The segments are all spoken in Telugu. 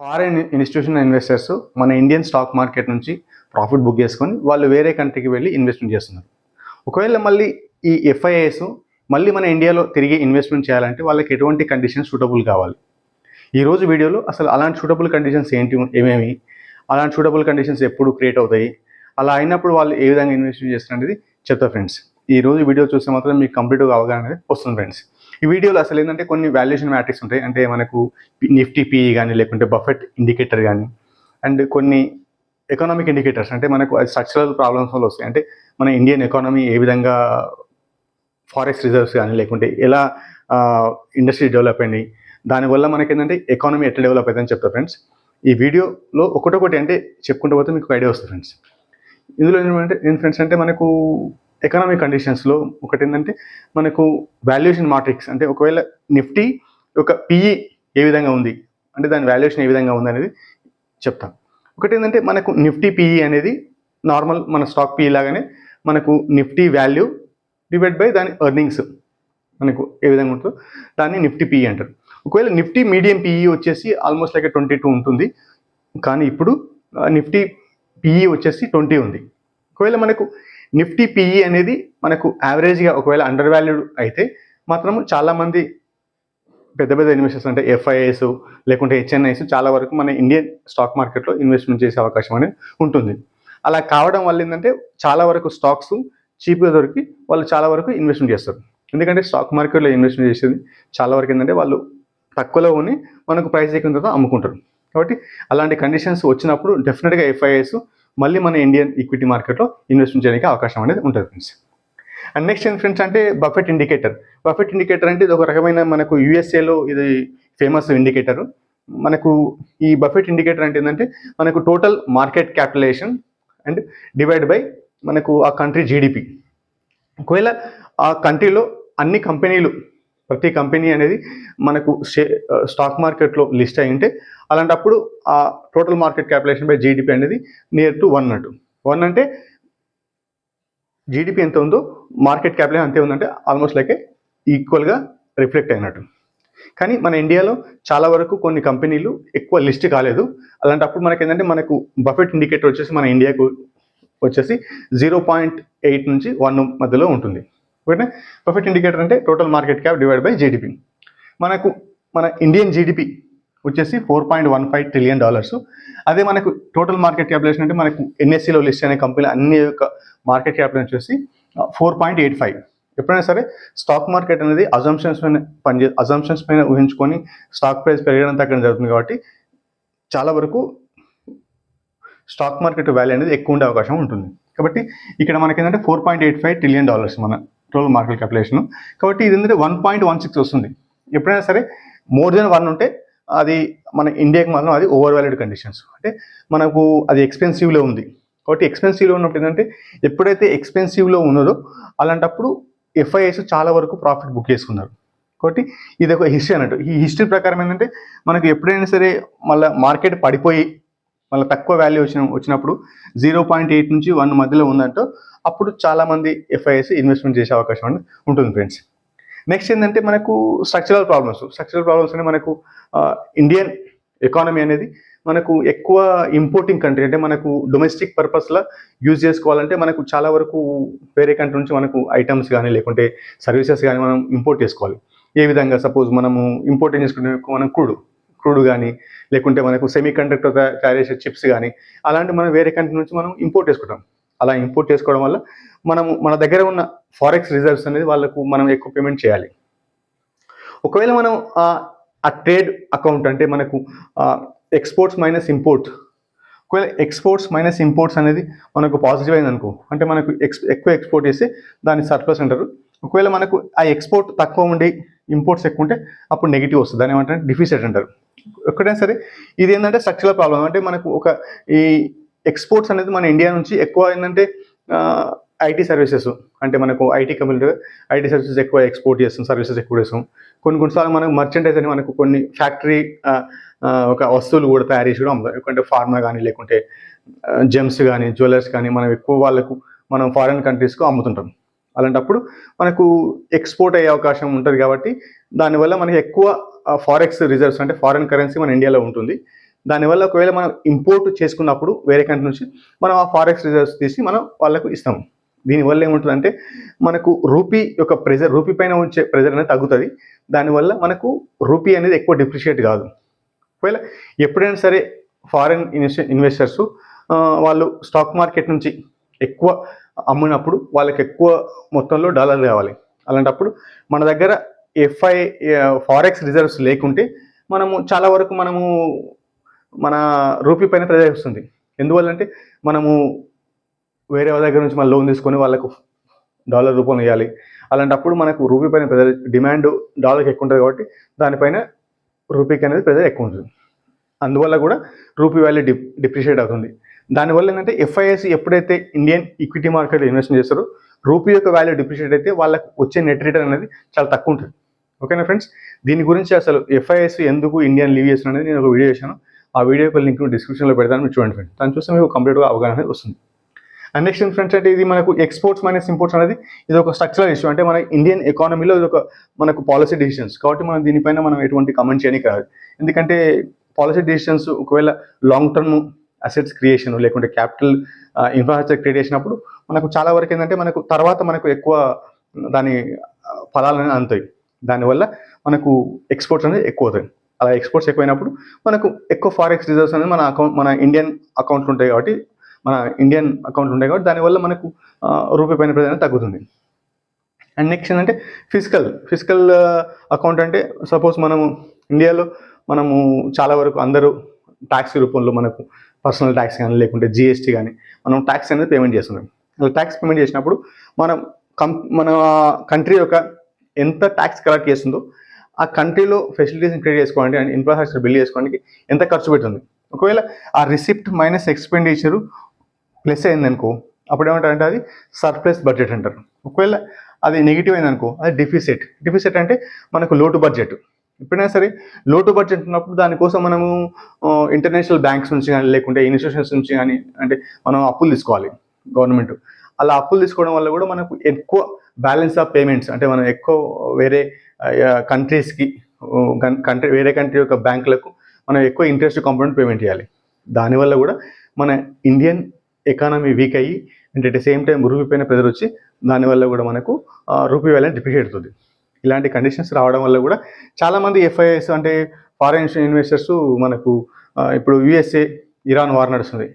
ఫారెన్ ఇన్స్టిట్యూషనల్ ఇన్వెస్టర్స్ మన ఇండియన్ స్టాక్ మార్కెట్ నుంచి ప్రాఫిట్ బుక్ చేసుకొని వాళ్ళు వేరే కంట్రీకి వెళ్ళి ఇన్వెస్ట్మెంట్ చేస్తున్నారు. ఒకవేళ మళ్ళీ ఈ ఎఫ్ఐఐస్ మళ్ళీ మన ఇండియాలో తిరిగి ఇన్వెస్ట్మెంట్ చేయాలంటే వాళ్ళకి ఎటువంటి కండిషన్స్ సూటబుల్ కావాలి? ఈరోజు వీడియోలో అసలు అలాంటి సూటబుల్ కండిషన్స్ ఏమేమి, అలాంటి సూటబుల్ కండిషన్స్ ఎప్పుడు క్రియేట్ అవుతాయి, అలా అయినప్పుడు వాళ్ళు ఏ విధంగా ఇన్వెస్ట్మెంట్ చేస్తారు అనేది చెప్తా ఫ్రెండ్స్. ఈరోజు వీడియో చూస్తే మాత్రం మీకు కంప్లీట్గా అవగాహన అనేది వస్తుంది ఫ్రెండ్స్. ఈ వీడియోలో అసలు ఏంటంటే కొన్ని వాల్యుయేషన్ మ్యాట్రిక్స్ ఉంటాయి. అంటే మనకు నిఫ్టీ పీఈ కానీ, లేకుంటే బఫెట్ ఇండికేటర్ కానీ, అండ్ కొన్ని ఎకనామిక్ ఇండికేటర్స్ అంటే మనకు అది స్ట్రక్చరల్ ప్రాబ్లమ్స్ వల్ల వస్తాయి. అంటే మన ఇండియన్ ఎకానమీ ఏ విధంగా, ఫారెక్స్ రిజర్వ్స్ కానీ, లేకుంటే ఎలా ఇండస్ట్రీ డెవలప్ అయినాయి, దానివల్ల మనకి ఏంటంటే ఎకానమీ ఎట్లా డెవలప్ అవుతుందని చెప్తా ఫ్రెండ్స్. ఈ వీడియోలో ఒకటొకటి అంటే చెప్పుకుంటూ పోతే మీకు ఐడియా వస్తుంది ఫ్రెండ్స్. ఇందులో ఏంటంటే ఫ్రెండ్స్ అంటే మనకు ఎకనామిక్ కండిషన్స్లో ఒకటి ఏంటంటే మనకు వాల్యుయేషన్ మాట్రిక్స్, అంటే ఒకవేళ నిఫ్టీ ఒక పిఈ ఏ విధంగా ఉంది, అంటే దాని వాల్యుయేషన్ ఏ విధంగా ఉంది అనేది చెప్తాం. ఒకటి ఏంటంటే మనకు నిఫ్టీ పిఈ అనేది నార్మల్ మన స్టాక్ పిఈ లాగానే మనకు నిఫ్టీ వాల్యూ డివైడ్ బై దాని ఎర్నింగ్స్ మనకు ఏ విధంగా ఉంటుందో దాన్ని నిఫ్టీ పిఈ అంటారు. ఒకవేళ నిఫ్టీ మీడియం పిఈ వచ్చేసి ఆల్మోస్ట్ లైక్ 22 ఉంటుంది, కానీ ఇప్పుడు నిఫ్టీ పిఈ వచ్చేసి 20 ఉంది. ఒకవేళ మనకు నిఫ్టీ పిఈ అనేది మనకు యావరేజ్గా ఒకవేళ అండర్ వాల్యూడ్ అయితే మాత్రం చాలామంది పెద్ద పెద్ద ఇన్వెస్టర్స్ అంటే ఎఫ్ఐఐస్ లేకుంటే హెచ్ఎన్ఐస్ చాలా వరకు మన ఇండియన్ స్టాక్ మార్కెట్లో ఇన్వెస్ట్మెంట్ చేసే అవకాశం అనేది ఉంటుంది. అలా కావడం వల్ల ఏంటంటే చాలా వరకు స్టాక్స్ చీప్గా దొరికి వాళ్ళు చాలా వరకు ఇన్వెస్ట్మెంట్ చేస్తారు. ఎందుకంటే స్టాక్ మార్కెట్లో ఇన్వెస్ట్మెంట్ చేసేది చాలా వరకు ఏంటంటే వాళ్ళు తక్కువలో కొని మనకు ప్రైస్ ఎక్కువ తర్వాత అమ్ముకుంటారు. కాబట్టి అలాంటి కండిషన్స్ వచ్చినప్పుడు డెఫినెట్గా ఎఫ్ఐఐస్ మళ్ళీ మన ఇండియన్ ఈక్విటీ మార్కెట్లో ఇన్వెస్ట్మెంట్ చేయడానికి అవకాశం అనేది ఉంటుంది ఫ్రెండ్స్. అండ్ నెక్స్ట్ ఏం ఫ్రెండ్స్ అంటే బఫెట్ ఇండికేటర్. బఫెట్ ఇండికేటర్ అంటే ఇది ఒక రకమైన మనకు యూఎస్ఏలో ఇది ఫేమస్ ఇండికేటర్. మనకు ఈ బఫెట్ ఇండికేటర్ అంటే ఏంటంటే మనకు total market capitalization and divide by మనకు ఆ కంట్రీ జీడిపి. ఒకవేళ ఆ కంట్రీలో అన్ని కంపెనీలు, ప్రతి కంపెనీ అనేది మనకు స్టాక్ మార్కెట్లో లిస్ట్ అయి ఉంటే అలాంటప్పుడు ఆ total market capitalization by GDP అనేది నియర్ టు 1 అన్నట్టు. 1 అంటే జీడిపి ఎంత ఉందో మార్కెట్ క్యాపిటలైజేషన్ అంతే ఉందంటే ఆల్మోస్ట్ లైక్ ఈక్వల్గా రిఫ్లెక్ట్ అయినట్టు. కానీ మన ఇండియాలో చాలా వరకు కొన్ని కంపెనీలు ఎక్కువ లిస్ట్ కాలేదు. అలాంటప్పుడు మనకి ఏంటంటే మనకు బఫెట్ ఇండికేటర్ వచ్చేసి మన ఇండియాకు వచ్చేసి 0.8 నుంచి 1 మధ్యలో ఉంటుంది. ఓకే, బఫెట్ ఇండికేటర్ అంటే total market cap divide by GDP. మనకు మన ఇండియన్ జీడిపి వచ్చేసి $4.15 ట్రిలియన్. అదే మనకు టోటల్ మార్కెట్ క్యాపిటలైజేషన్ అంటే మనకు ఎన్ఎస్సిలో లిస్ట్ అనే కంపెనీ అన్ని యొక్క మార్కెట్ క్యాపిటల్ వచ్చేసి 4.85. ఎప్పుడైనా సరే స్టాక్ మార్కెట్ అనేది అజంప్షన్స్ పైన ఊహించుకొని స్టాక్ ప్రైస్ పెరగడం తగ్గడం జరుగుతుంది. కాబట్టి చాలా వరకు స్టాక్ మార్కెట్ వాల్యూ అనేది ఎక్కువ ఉండే అవకాశం ఉంటుంది. కాబట్టి ఇక్కడ మనకి ఏంటంటే $4.85 ట్రిలియన్ మన టోటల్ మార్కెట్ క్యాపిటలైజేషన్. కాబట్టి ఇది ఏంటంటే 1.16 వస్తుంది. ఎప్పుడైనా సరే మోర్ దెన్ 1 ఉంటే అది మన ఇండియాకి మాత్రం అది ఓవర్ వాల్యూడ్ కండిషన్స్, అంటే మనకు అది ఎక్స్పెన్సివ్లో ఉంది. కాబట్టి ఎక్స్పెన్సివ్లో ఉన్నప్పుడు ఏంటంటే ఎప్పుడైతే ఎక్స్పెన్సివ్లో ఉన్నదో అలాంటప్పుడు ఎఫ్ఐఐస్ చాలా వరకు ప్రాఫిట్ బుక్ చేసుకున్నారు. కాబట్టి ఇది ఒక హిస్టరీ అన్నట్టు. ఈ హిస్టరీ ప్రకారం ఏంటంటే మనకు ఎప్పుడైనా సరే మళ్ళీ మార్కెట్ పడిపోయి మళ్ళీ తక్కువ వాల్యూ వచ్చినప్పుడు 0.8 నుంచి 1 మధ్యలో ఉందంటో అప్పుడు చాలామంది ఎఫ్ఐఐస్ ఇన్వెస్ట్మెంట్ చేసే అవకాశం అనేది ఉంటుంది ఫ్రెండ్స్. నెక్స్ట్ ఏంటంటే మనకు స్ట్రక్చరల్ ప్రాబ్లమ్స్ అంటే మనకు ఇండియన్ ఎకానమీ అనేది మనకు ఎక్కువ ఇంపోర్టింగ్ కంట్రీ, అంటే మనకు డొమెస్టిక్ పర్పస్లో యూజ్ చేసుకోవాలంటే మనకు చాలా వరకు వేరే కంట్రీ నుంచి మనకు ఐటమ్స్ కానీ లేకుంటే సర్వీసెస్ కానీ మనం ఇంపోర్ట్ చేసుకోవాలి. ఏ విధంగా సపోజ్ మనము ఇంపోర్ట్ చేసుకుంటే మనం క్రూడ్ కానీ లేకుంటే మనకు సెమీ కండక్టర్ తయారు చేసే చిప్స్ కానీ అలాంటి మనం వేరే కంట్రీ నుంచి మనం ఇంపోర్ట్ చేసుకుంటాం. అలా ఇంపోర్ట్ చేసుకోవడం వల్ల మన దగ్గర ఉన్న ఫారెక్స్ రిజర్వ్స్ అనేది వాళ్ళకు మనం ఎక్కువ పేమెంట్ చేయాలి. ఒకవేళ మనం ఆ ట్రేడ్ అకౌంట్ అంటే మనకు ఎక్స్పోర్ట్స్ మైనస్ ఇంపోర్ట్, ఒకవేళ ఎక్స్పోర్ట్స్ మైనస్ ఇంపోర్ట్స్ అనేది మనకు పాజిటివ్ అయింది అనుకో, అంటే మనకు ఎక్కువ ఎక్స్పోర్ట్ చేస్తే దాన్ని సర్ప్లస్ అంటారు. ఒకవేళ మనకు ఆ ఎక్స్పోర్ట్ తక్కువ ఉండి ఇంపోర్ట్స్ ఎక్కువ ఉంటే అప్పుడు నెగిటివ్ వస్తుంది, దాని ఏమంటారు డిఫిసిట్ అంటారు. ఎక్కడైనా సరే ఇది ఏంటంటే స్ట్రక్చరల్ ప్రాబ్లం. అంటే మనకు ఈ ఎక్స్పోర్ట్స్ అనేది మన ఇండియా నుంచి ఎక్కువ ఏంటంటే ఐటీ సర్వీసెస్, అంటే మనకు ఐటీ కంపెనీ ఐటీ సర్వీసెస్ ఎక్కువ ఎక్స్పోర్ట్ చేస్తాం, సర్వీసెస్ ఎక్కువ చేస్తాం. కొన్నిసార్లు మనకు మర్చెంటైజ్ అని మనకు కొన్ని ఫ్యాక్టరీ ఒక వస్తువులు కూడా తయారు చేసి కూడా అమ్ముతాం. ఎందుకంటే ఫార్మా కానీ లేకుంటే జెమ్స్ కానీ జ్యువెలర్స్ కానీ మనం ఎక్కువ వాళ్ళకు మనం ఫారిన్ కంట్రీస్కు అమ్ముతుంటాం. అలాంటప్పుడు మనకు ఎక్స్పోర్ట్ అయ్యే అవకాశం ఉంటుంది. కాబట్టి దానివల్ల మనకి ఎక్కువ ఫారెక్స్ రిజర్వ్స్ అంటే ఫారిన్ కరెన్సీ మన ఇండియాలో ఉంటుంది. దానివల్ల ఒకవేళ మనం ఇంపోర్ట్ చేసుకున్నప్పుడు వేరే కంట్రీ నుంచి మనం ఆ ఫారెక్స్ రిజర్వ్స్ తీసి మనం వాళ్ళకు ఇస్తాము. దీనివల్ల ఏముంటుందంటే మనకు రూపీ యొక్క ప్రెజర్, రూపీ పైన ఉంచే ప్రెజర్ అనేది తగ్గుతుంది. దానివల్ల మనకు రూపీ అనేది ఎక్కువ డిప్రిషియేట్ కాదు. ఒకవేళ ఎప్పుడైనా సరే ఫారెన్ ఇన్వెస్టర్స్ వాళ్ళు స్టాక్ మార్కెట్ నుంచి ఎక్కువ అమ్మినప్పుడు వాళ్ళకి ఎక్కువ మొత్తంలో డాలర్లు కావాలి. అలాంటప్పుడు మన దగ్గర ఫారెక్స్ రిజర్వ్స్ లేకుంటే మనము చాలా వరకు మన రూపీ పైన ప్రెజర్ వస్తుంది. ఎందువల్లంటే మనము వేరే వాళ్ళ దగ్గర నుంచి మన లోన్ తీసుకొని వాళ్ళకు డాలర్ రూపంలో ఇవ్వాలి. అలాంటప్పుడు మనకు రూపీ పైన ప్రెజర్, డిమాండ్ డాలర్కి ఎక్కువ ఉంటుంది కాబట్టి దానిపైన రూపీకి అనేది ప్రెజర్ ఎక్కువ ఉంటుంది. అందువల్ల కూడా రూపీ వాల్యూ డిప్రిషియేట్ అవుతుంది. దానివల్ల ఏంటంటే ఎఫ్ఐఎస్ ఎప్పుడైతే ఇండియన్ ఈక్విటీ మార్కెట్లో ఇన్వెస్ట్ చేస్తారో రూపీ యొక్క వాల్యూ డిప్రిషియేట్ అయితే వాళ్ళకు వచ్చే నెట్ రిటర్న్ అనేది చాలా తక్కువ ఉంటుంది. ఓకేనా ఫ్రెండ్స్, దీని గురించి అసలు ఎఫ్ఐఎస్ ఎందుకు ఇండియన్ లీవ్ చేస్తున్నారు అనేది నేను ఒక వీడియో చేశాను. ఆ వీడియో యొక్క లింక్ డిస్క్రిప్షన్లో పెడతాను, మీరు చూడండి ఫ్రెండ్స్. దాన్ని చూస్తే మీకు కంప్లీట్గా అవగాహన వస్తుంది. అండ్ నెక్స్ట్ ఫ్రెండ్స్ అంటే ఇది మనకు ఎక్స్పోర్ట్స్ మైనస్ ఇంపోర్ట్స్ అనేది ఇది ఒక స్ట్రక్చరల్ ఇష్యూ. అంటే మన ఇండియన్ ఎకానమీలో ఇది ఒక మనకు పాలసీ డిసిషన్స్ కాబట్టి మనం దీనిపైన మనం ఎటువంటి కమెంట్ చేయడానికి రాదు. ఎందుకంటే పాలసీ డిసిషన్స్ ఒకవేళ లాంగ్ టర్మ్ అసెట్స్ క్రియేషన్ లేకుంటే క్యాపిటల్ ఇన్ఫ్రాస్ట్రక్చర్ క్రియేట్ చేసినప్పుడు మనకు చాలా వరకు ఏంటంటే మనకు తర్వాత మనకు ఎక్కువ దాని ఫలాలు అందుతాయి. దానివల్ల మనకు ఎక్స్పోర్ట్స్ అనేది ఎక్కువ అవుతాయి. అలా ఎక్స్పోర్ట్స్ ఎక్కువైనప్పుడు మనకు ఎక్కువ ఫారెక్స్ రిజర్వ్స్ అనేది మన ఇండియన్ అకౌంట్లు ఉంటాయి కాబట్టి దానివల్ల మనకు రూపీ పైన ప్రెజర్ అనేది తగ్గుతుంది. అండ్ నెక్స్ట్ ఏంటంటే ఫిజికల్ అకౌంట్ అంటే సపోజ్ మనము ఇండియాలో చాలా వరకు అందరూ ట్యాక్స్ రూపంలో మనకు పర్సనల్ ట్యాక్స్ కానీ లేకుంటే జిఎస్టీ కానీ మనం ట్యాక్స్ అనేది పేమెంట్ చేస్తున్నాం. అలా ట్యాక్స్ పేమెంట్ చేసినప్పుడు మన కంట్రీ యొక్క ఎంత ట్యాక్స్ కలెక్ట్ చేస్తుందో ఆ కంట్రీలో ఫెసిలిటీస్ని క్రియేట్ చేసుకోవడానికి అండ్ ఇన్ఫ్రాస్ట్రక్చర్ బిల్డ్ చేసుకోవడానికి ఎంత ఖర్చు పెడుతుంది. ఒకవేళ ఆ రిసిప్ట్ మైనస్ ఎక్స్పెండిచరు ప్లస్ అయిందనుకో అప్పుడు ఏమంటారంటే అది సర్ప్లస్ బడ్జెట్ అంటారు. ఒకవేళ అది నెగిటివ్ అయిందనుకో అది డిఫిసిట్ అంటే మనకు లోటు బడ్జెట్. ఎప్పుడైనా సరే లోటు బడ్జెట్ ఉన్నప్పుడు దానికోసం మనము ఇంటర్నేషనల్ బ్యాంక్స్ నుంచి కానీ లేకుంటే ఇన్స్టిట్యూషన్స్ నుంచి కానీ అంటే మనం అప్పులు తీసుకోవాలి గవర్నమెంట్. అలా అప్పులు తీసుకోవడం వల్ల కూడా మనకు ఎక్కువ బ్యాలెన్స్ ఆఫ్ పేమెంట్స్ అంటే మనం ఎక్కువ వేరే కంట్రీస్కి వేరే కంట్రీ యొక్క బ్యాంకులకు మనం ఎక్కువ ఇంట్రెస్ట్ కాంపౌండ్ పేమెంట్ చేయాలి. దానివల్ల కూడా మన ఇండియన్ ఎకానమీ వీక్ అయ్యి and at the same time rupee పైన ప్రెజర్ వచ్చి దానివల్ల కూడా మనకు రూపీ వాల్యూ డిప్రిషియేట్ అవుతుంది. ఇలాంటి కండిషన్స్ రావడం వల్ల కూడా చాలామంది ఎఫ్ఐఎస్ అంటే ఫారెన్ ఇన్వెస్టర్స్ మనకు ఇప్పుడు యుఎస్ఏ ఇరాన్ వార్ నడుస్తుంది.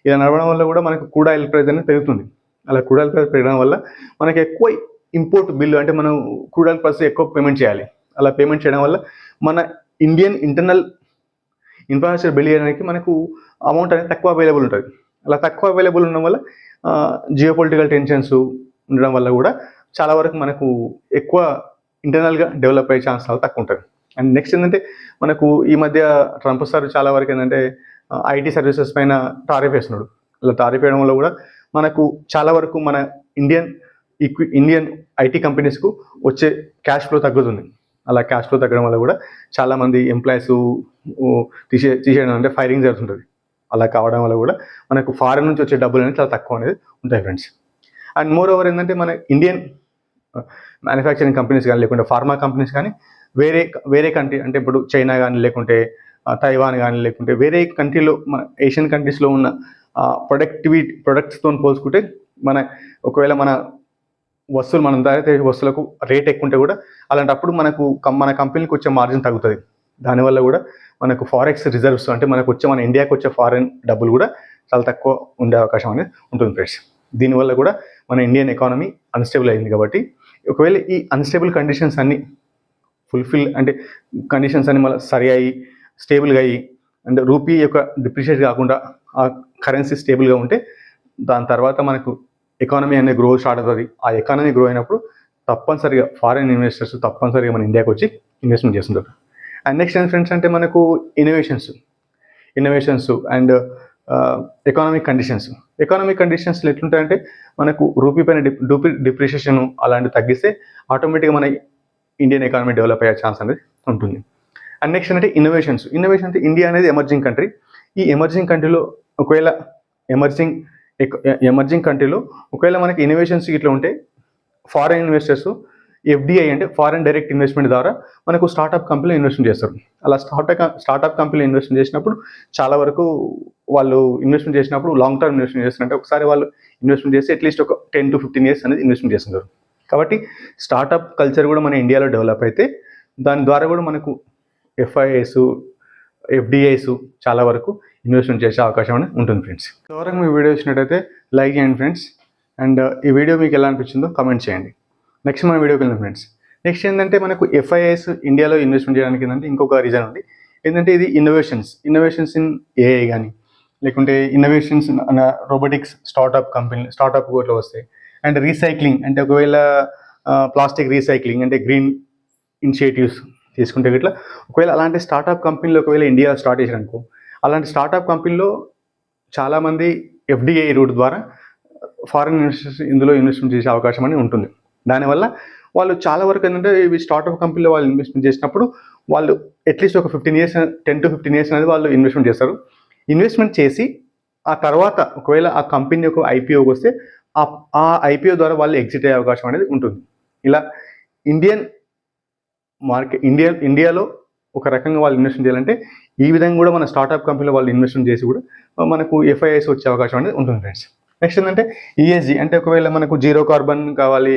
ఇలా నడవడం వల్ల కూడా మనకు క్రూడ్ ఆయిల్ ప్రైస్ అనేది పెరుగుతుంది. అలా క్రూడ్ ఆయిల్ ప్రైస్ పెరగడం వల్ల మనకి ఎక్కువ ఇంపోర్ట్ బిల్లు అంటే మనం క్రూడ్ ఆయిల్ ప్రైస్ ఎక్కువ పేమెంట్ చేయాలి. అలా పేమెంట్ చేయడం వల్ల మన ఇండియన్ ఇంటర్నల్ ఇన్ఫ్రాస్ట్రక్చర్ బిల్డ్ చేయడానికి మనకు అమౌంట్ అనేది తక్కువ అవైలబుల్ ఉంటుంది. అలా తక్కువ అవైలబుల్ ఉండడం వల్ల జియోపొలిటికల్ టెన్షన్స్ ఉండడం వల్ల కూడా చాలా వరకు మనకు ఎక్కువ ఇంటర్నల్గా డెవలప్ అయ్యే ఛాన్స్ చాలా తక్కువ ఉంటుంది. అండ్ నెక్స్ట్ ఏంటంటే మనకు ఈ మధ్య ట్రంప్ సార్ చాలా వరకు ఏంటంటే ఐటీ సర్వీసెస్ పైన టారిఫ్ వేస్తున్నాడు. అలా టారిఫ్ వేయడం వల్ల కూడా మనకు చాలా వరకు మన ఇండియన్ ఐటీ కంపెనీస్కు వచ్చే క్యాష్ ఫ్లో తగ్గుతుంది. అలా క్యాష్ ఫ్లో తగ్గడం వల్ల కూడా చాలామంది ఎంప్లాయీస్ తీసేయడం అంటే ఫైరింగ్ జరుగుతుంటుంది. అలా కావడం వల్ల కూడా మనకు ఫారెన్ నుంచి వచ్చే డబ్బులు అనేది చాలా తక్కువ అనేది ఉంటాయి ఫ్రెండ్స్. అండ్ మోర్ ఓవర్ ఏంటంటే మన ఇండియన్ మ్యానుఫ్యాక్చరింగ్ కంపెనీస్ కానీ లేకుంటే ఫార్మా కంపెనీస్ కానీ వేరే కంట్రీ అంటే ఇప్పుడు చైనా కానీ లేకుంటే తైవాన్ కానీ లేకుంటే వేరే కంట్రీలో మన ఏషియన్ కంట్రీస్లో ఉన్న ప్రొడక్ట్స్తో పోల్చుకుంటే ఒకవేళ మన వస్తువులు మనం తయారు చేసే వస్తువులకు రేట్ ఎక్కువ ఉంటే కూడా అలాంటప్పుడు మన కంపెనీకి వచ్చే మార్జిన్ తగ్గుతుంది. దానివల్ల కూడా మనకు ఫారెక్స్ రిజర్వ్స్ అంటే మన ఇండియాకి వచ్చే ఫారెన్ డబ్బులు కూడా చాలా తక్కువ ఉండే అవకాశం అనేది ఉంటుంది ఫ్రెండ్స్. దీనివల్ల కూడా మన ఇండియన్ ఎకానమీ అన్స్టేబుల్ అయింది. కాబట్టి ఒకవేళ ఈ అన్స్టేబుల్ కండిషన్స్ అన్నీ కండిషన్స్ అన్ని మళ్ళీ సరి అయ్యి స్టేబుల్గా అయ్యి అంటే రూపీ యొక్క డిప్రిషియేట్ కాకుండా ఆ కరెన్సీ స్టేబుల్గా ఉంటే దాని తర్వాత మనకు ఎకానమీ అనేది గ్రో స్టార్ట్ అవుతుంది. ఆ ఎకానమీ గ్రో అయినప్పుడు తప్పనిసరిగా ఫారిన్ ఇన్వెస్టర్స్ తప్పనిసరిగా మన ఇండియాకి వచ్చి ఇన్వెస్ట్మెంట్ చేస్తుంటారు. అండ్ నెక్స్ట్ ఫ్రెండ్స్ అంటే మనకు ఇన్నోవేషన్స్ అండ్ ఎకానమిక్ కండిషన్స్లో ఎట్లుంటాయంటే మనకు రూపీ పైన డిప్రిషియేషన్ అలాంటివి తగ్గిస్తే ఆటోమేటిక్గా మన ఇండియన్ ఎకానమీ డెవలప్ అయ్యే ఛాన్స్ అనేది ఉంటుంది. అండ్ నెక్స్ట్ అంటే ఇన్నోవేషన్ అంటే ఇండియా అనేది ఎమర్జింగ్ కంట్రీ. ఈ ఎమర్జింగ్ కంట్రీలో ఒకవేళ ఎమర్జింగ్ కంట్రీలో ఒకవేళ మనకి ఇన్నోవేషన్స్ ఇట్లా ఉంటే ఫారెన్ ఇన్వెస్టర్స్ ఎఫ్డిఐ అంటే ఫారెన్ డైరెక్ట్ ఇన్వెస్ట్మెంట్ ద్వారా మనకు స్టార్టప్ కంపెనీలో ఇన్వెస్ట్మెంట్ చేస్తారు. అలా స్టార్టప్ కంపెనీలో ఇన్వెస్ట్మెంట్ చేసినప్పుడు చాలా వరకు వాళ్ళు ఇన్వెస్ట్మెంట్ చేసినప్పుడు లాంగ్ టర్మ్ ఇన్వెస్ట్మెంట్ చేస్తారంటే ఒకసారి వాళ్ళు ఇన్వెస్ట్మెంట్ చేసి అట్లీస్ట్ ఒక 10 to 15 years అనేది ఇన్వెస్ట్మెంట్ చేస్తున్నారు. కాబట్టి స్టార్టప్ కల్చర్ కూడా మన ఇండియాలో డెవలప్ అయితే దాని ద్వారా కూడా మనకు ఎఫ్ఐఎస్, ఎఫ్డిఐస్ చాలా వరకు ఇన్వెస్ట్మెంట్ చేసే అవకాశం అనేది ఉంటుంది ఫ్రెండ్స్. ఎవరైనా మీ వీడియో వచ్చినట్టయితే లైక్ చేయండి ఫ్రెండ్స్. అండ్ ఈ వీడియో మీకు ఎలా అనిపించిందో కామెంట్ చేయండి. నెక్స్ట్ మన వీడియోకి వెళ్దాం ఫ్రెండ్స్. నెక్స్ట్ ఏంటంటే మనకు ఎఫ్ఐఎస్ ఇండియాలో ఇన్వెస్ట్మెంట్ చేయడానికి ఏంటంటే ఇంకొక రీజన్ ఉంది. ఏంటంటే ఇది ఇన్నోవేషన్స్ ఇన్ ఏఐ కానీ లేకుంటే ఇన్నోవేషన్స్ రోబోటిక్స్ స్టార్టప్ కూడా వస్తాయి. అండ్ రీసైక్లింగ్ అంటే ఒకవేళ ప్లాస్టిక్ రీసైక్లింగ్ అంటే గ్రీన్ ఇనిషియేటివ్స్ తీసుకుంటే ఇట్లా ఒకవేళ అలాంటి స్టార్టప్ కంపెనీలు ఒకవేళ ఇండియా స్టార్ట్ చేశారనుకో, అలాంటి స్టార్టప్ కంపెనీలో చాలామంది ఎఫ్డిఐ రూట్ ద్వారా ఫారిన్ ఇన్వెస్టర్స్ ఇందులో ఇన్వెస్ట్మెంట్ చేసే అవకాశం అని ఉంటుంది. దానివల్ల వాళ్ళు చాలా వరకు ఏంటంటే ఇవి స్టార్టప్ కంపెనీలో వాళ్ళు ఇన్వెస్ట్మెంట్ చేసినప్పుడు వాళ్ళు అట్లీస్ట్ ఒక 10 to 15 years అనేది వాళ్ళు ఇన్వెస్ట్మెంట్ చేస్తారు. ఇన్వెస్ట్మెంట్ చేసి ఆ తర్వాత ఒకవేళ ఆ కంపెనీ యొక్క ఐపీఓకి వస్తే ఆ ఐపీఓ ద్వారా వాళ్ళు ఎగ్జిట్ అయ్యే అవకాశం అనేది ఉంటుంది. ఇలా ఇండియాలో ఒక రకంగా వాళ్ళు ఇన్వెస్ట్మెంట్ చేయాలంటే ఈ విధంగా కూడా మన స్టార్టప్ కంపెనీలో వాళ్ళు ఇన్వెస్ట్మెంట్ చేసి కూడా మనకు ఎఫ్ఐఎస్ వచ్చే అవకాశం అనేది ఉంటుంది ఫ్రెండ్స్. నెక్స్ట్ ఏంటంటే ఈఎస్జీ అంటే ఒకవేళ మనకు జీరో కార్బన్ కావాలి,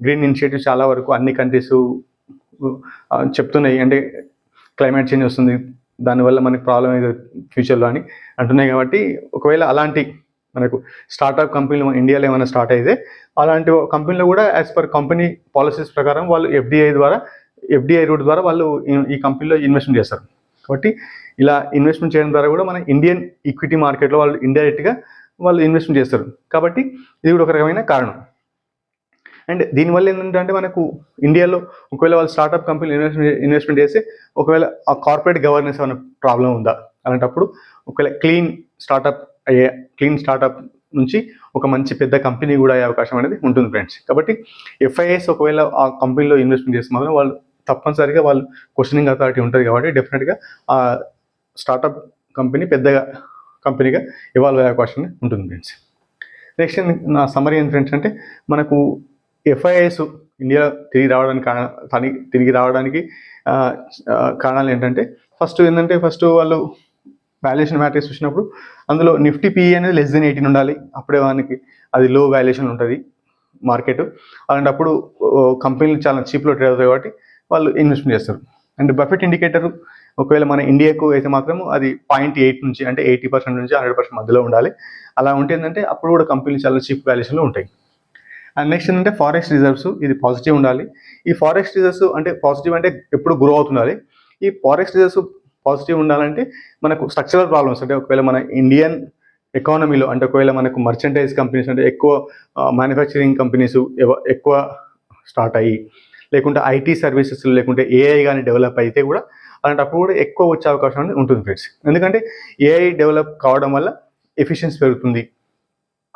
గ్రీన్ ఇనిషియేటివ్ చాలా వరకు అన్ని కంట్రీస్ చెప్తున్నాయి. అంటే క్లైమేట్ చేంజ్ వస్తుంది, దానివల్ల మనకు ప్రాబ్లం అయితే ఫ్యూచర్లో అని అంటున్నాయి. కాబట్టి ఒకవేళ అలాంటి మనకు స్టార్టప్ కంపెనీలు ఇండియాలో ఏమైనా స్టార్ట్ అయితే అలాంటి కంపెనీలో కూడా యాజ్ పర్ కంపెనీ పాలసీస్ ప్రకారం వాళ్ళు ఎఫ్డిఐ రూట్ ద్వారా వాళ్ళు ఈ కంపెనీలో ఇన్వెస్ట్మెంట్ చేస్తారు. కాబట్టి ఇలా ఇన్వెస్ట్మెంట్ చేయడం ద్వారా కూడా మన ఇండియన్ ఈక్విటీ మార్కెట్లో వాళ్ళు ఇండైరెక్ట్గా వాళ్ళు ఇన్వెస్ట్మెంట్ చేస్తారు. కాబట్టి ఇది కూడా ఒక రకమైన కారణం. అండ్ దీనివల్ల ఏంటంటే మనకు ఇండియాలో ఒకవేళ వాళ్ళు స్టార్టప్ కంపెనీ ఇన్వెస్ట్మెంట్ చేస్తే ఒకవేళ ఆ కార్పొరేట్ గవర్నెన్స్ ఏమైనా ప్రాబ్లం ఉందా అలాంటప్పుడు ఒకవేళ క్లీన్ స్టార్టప్ నుంచి ఒక మంచి పెద్ద కంపెనీ కూడా అయ్యే అవకాశం అనేది ఉంటుంది ఫ్రెండ్స్. కాబట్టి ఎఫ్ఐఎస్ ఒకవేళ ఆ కంపెనీలో ఇన్వెస్ట్మెంట్ చేస్తే మాత్రం వాళ్ళు తప్పనిసరిగా వాళ్ళు క్వశ్చనింగ్ అథారిటీ ఉంటుంది. కాబట్టి డెఫినెట్గా ఆ స్టార్టప్ కంపెనీ పెద్దగా కంపెనీగా ఇవాల్వ్ అయ్యే అవకాశం ఉంటుంది ఫ్రెండ్స్. నెక్స్ట్ నా సమరీ ఏంటి ఫ్రెండ్స్ అంటే మనకు ఎఫ్ఐఎస్ ఇండియా తిరిగి రావడానికి కారణాలు ఏంటంటే ఫస్ట్ వాళ్ళు వాల్యుయేషన్ మ్యాట్రిక్స్ చూసినప్పుడు అందులో నిఫ్టీ పిఈ అనేది less than 18 ఉండాలి. అప్పుడే వానికి అది లో వాల్యుయేషన్ ఉంటుంది మార్కెట్. అలాంటప్పుడు కంపెనీలు చాలా చీప్లో ట్రేడ్ అవుతాయి కాబట్టి వాళ్ళు ఇన్వెస్ట్మెంట్ చేస్తారు. అండ్ బఫెట్ ఇండికేటర్ ఒకవేళ మన ఇండియాకు అయితే మాత్రం అది 0.8 నుంచి అంటే 80% నుంచి 100% మధ్యలో ఉండాలి. అలా ఉంటే ఏంటంటే అప్పుడు కూడా కంపెనీలు చాలా చీప్ వాల్యుయేషన్లో ఉంటాయి. అండ్ నెక్స్ట్ ఏంటంటే ఫారెక్స్ రిజర్వ్స్ ఇది పాజిటివ్ ఉండాలి. ఈ ఫారెక్స్ రిజర్వ్స్ అంటే పాజిటివ్ అంటే ఎప్పుడు గ్రో అవుతుండాలి. ఈ ఫారెక్స్ రిజర్వ్స్ పాజిటివ్ ఉండాలంటే మనకు స్ట్రక్చరల్ ప్రాబ్లమ్స్ అంటే ఒకవేళ మన ఇండియన్ ఎకానమీలో అంటే ఒకవేళ మనకు మర్చెంటైజ్ కంపెనీస్ అంటే ఎక్కువ మ్యానుఫ్యాక్చరింగ్ కంపెనీస్ ఎక్కువ స్టార్ట్ అయ్యి లేకుంటే ఐటీ సర్వీసెస్ లేకుంటే ఏఐ కానీ డెవలప్ అయితే కూడా అలాంటప్పుడు కూడా ఎక్కువ వచ్చే అవకాశం అనేది ఉంటుంది ఫ్రెండ్స్. ఎందుకంటే ఏఐ డెవలప్ కావడం వల్ల ఎఫిషియన్సీ పెరుగుతుంది.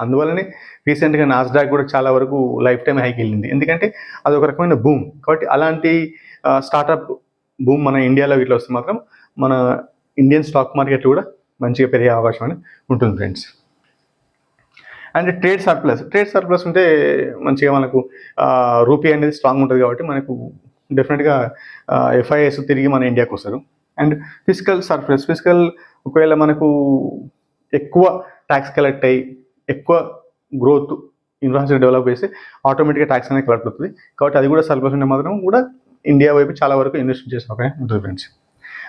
అందువల్లనే రీసెంట్గా నాస్డాక్ కూడా చాలా వరకు లైఫ్ టైం హైకి వెళ్ళింది. ఎందుకంటే అది ఒక రకమైన బూమ్. కాబట్టి అలాంటి స్టార్టప్ బూమ్ మన ఇండియాలో ఇట్లా వస్తే మాత్రం మన ఇండియన్ స్టాక్ మార్కెట్ కూడా మంచిగా పెరిగే అవకాశం అనేది ఉంటుంది ఫ్రెండ్స్. అండ్ ట్రేడ్ సర్ప్లస్ ఉంటే మంచిగా మనకు రూపీ అనేది స్ట్రాంగ్ ఉంటుంది. కాబట్టి మనకు డెఫినెట్గా ఎఫ్ఐఎస్ తిరిగి మన ఇండియాకి వస్తారు. అండ్ ఫిజికల్ ఒకవేళ మనకు ఎక్కువ ట్యాక్స్ కలెక్ట్ అయ్యి ఎక్కువ గ్రోత్ ఇన్ఫ్రాస్ట్రక్చర్ డెవలప్ చేస్తే ఆటోమేటిక్గా ట్యాక్స్ అనేది కలెక్ట్ అవుతుంది. కాబట్టి అది కూడా సర్ప్లస్ ఉంటే మాత్రం కూడా ఇండియా వైపు చాలా వరకు ఇన్వెస్ట్ చేసే అవకాశం ఉంటుంది friends.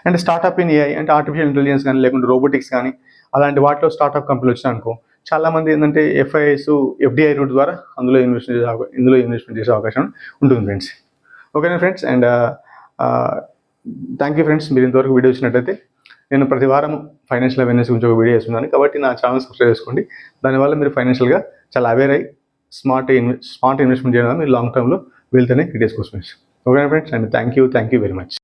And startup in AI అంటే ఆర్టిఫిషియల్ ఇంటెలిజెన్స్ కానీ లేకుంటే రోబోటిక్స్ కానీ అలాంటి వాటిలో స్టార్టప్ కంపెనీలు వచ్చినాయనుకో చాలామంది ఏంటంటే ఎఫ్ఐఎస్ ఎఫ్డిఐ రూట్ ద్వారా ఇన్వెస్ట్మెంట్ చేసే అవకాశం ఉంటుంది ఫ్రెండ్స్. ఓకేనా friends. And thank you friends. మీరు ఇంతవరకు వీడియో వచ్చినట్టయితే నేను ప్రతి వారం ఫైనాన్షియల్ అవేర్నెస్ గురించి ఒక వీడియో చేస్తున్నాను. కాబట్టి నా ఛానల్ సబ్స్క్రైబ్ చేసుకోండి. దానివల్ల మీరు ఫైనాన్షియల్గా చాలా అవేర్ అయ్యి స్మార్ట్ ఇన్వెస్ట్మెంట్ చేయడం మీరు లాంగ్ టర్మ్లో వెళ్తేనే క్రియేట్ చేసుకోవచ్చు. ఓకేనా friends. And thank you very much.